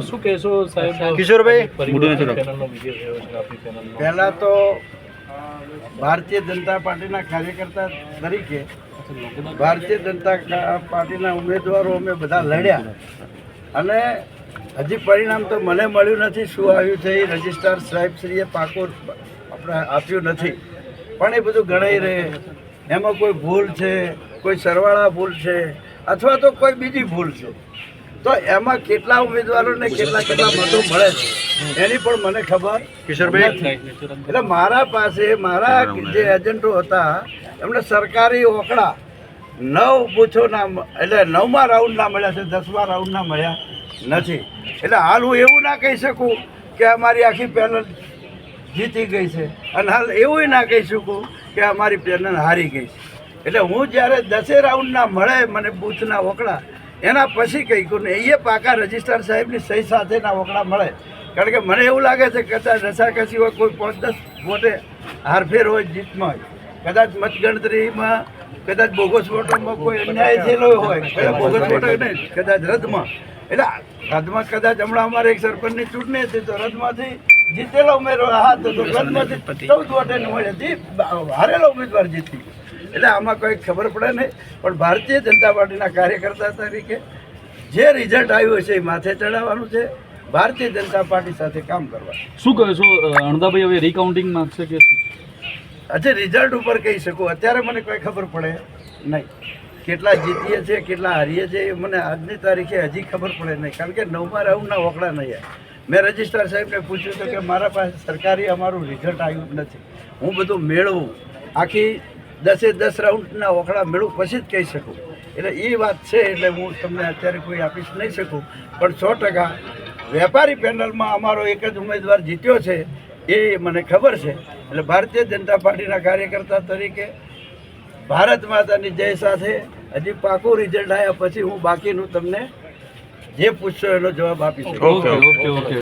શું કહેશો સાહેબ કિશોરભાઈ? પહેલા તો ભારતીય જનતા પાર્ટીના કાર્યકર્તા તરીકે ભારતીય જનતા પાર્ટીના ઉમેદવારો અમે બધા લડ્યા અને હજી પરિણામ તો મને મળ્યું નથી. શું આવ્યું છે એ રજિસ્ટ્રાર સાહેબશ્રીએ પાકો આપણે આપ્યું નથી, પણ એ બધું ગણાઈ રહે. એમાં કોઈ ભૂલ છે, કોઈ સરવાળા ભૂલ છે અથવા તો કોઈ બીજી ભૂલ છે, તો એમાં કેટલા ઉમેદવારોને કેટલા મતો મળે છે એની પણ મને ખબર કિશોરભાઈ, એટલે મારા પાસે મારા જે એજન્ટો હતા એમને સરકારી ઓકડા 9 બૂથોના એટલે 9મા રાઉન્ડના મળ્યા છે, 10મા રાઉન્ડના મળ્યા નથી. એટલે હાલ હું એવું ના કહી શકું કે અમારી આખી પેનલ જીતી ગઈ છે અને હાલ એવું ના કહી શકું કે અમારી પેનલ હારી ગઈ છે. એટલે હું જ્યારે 10 રાઉન્ડના મળે મને બૂથના ઓકડા એના પછી કહી કહું ને એ પાકા રજિસ્ટ્રાર સાહેબની સહી સાથેના ઓકડા મળે. કારણ કે મને એવું લાગે છે કે કદાચ રસાકસી હોય, કોઈ 5-10 વોટે હારફેર હોય જીતમાં હોય, કદાચ મતગણતરીમાં કદાચ બોગસ વોટોમાં કોઈ અન્યાય થયેલો હોય, બોગસ વોટો નહીં કદાચ રદમાં, એટલે રદમાં કદાચ હમણાં અમારે એક સરપંચની ચૂંટણી હતી તો રદમાંથી જીતેલો ઉમેદવાર હાથ હતો, રદમાંથી 14 વોટે મળે હારેલો ઉમેદવાર જીતી. એટલે આમાં કોઈ ખબર પડે નહીં, પણ ભારતીય જનતા પાર્ટીના કાર્યકર્તા તરીકે જે રિઝલ્ટ આવ્યું છે એ માથે ચડાવવાનું છે, ભારતીય જનતા પાર્ટી સાથે કામ કરવાનું. શું કહો છો અણદાભાઈ, હવે રિકાઉન્ટિંગ માંગશે કે હજી રિઝલ્ટ ઉપર કહી શકું, અત્યારે મને કોઈ ખબર પડે નહીં. કેટલા જીતીએ છે કેટલા હારીએ છે એ મને આજની તારીખે હજી ખબર પડે નહીં, કારણ કે 9મા રાઉન્ડના ઓકળા નહીં. મેં રજિસ્ટ્રાર સાહેબને પૂછ્યું હતું કે મારા પાસે સરકારી અમારું રિઝલ્ટ આવ્યું નથી, હું બધું મેળવું, આખી 10 રાઉન્ડના ઓકળા મેળવું પછી જ કહી શકું. એટલે એ વાત છે, એટલે હું તમને અત્યારે કોઈ આપીશ નહીં શકું. પણ 100% વેપારી પેનલમાં અમારો એક જ ઉમેદવાર જીત્યો છે એ મને ખબર છે. એટલે ભારતીય જનતા પાર્ટીના કાર્યકર્તા તરીકે ભારત માતાની જય સાથે હજી પાકું રિઝલ્ટ આવ્યા પછી હું બાકીનું તમને જે પૂછશો એનો જવાબ આપીશ. ઓકે.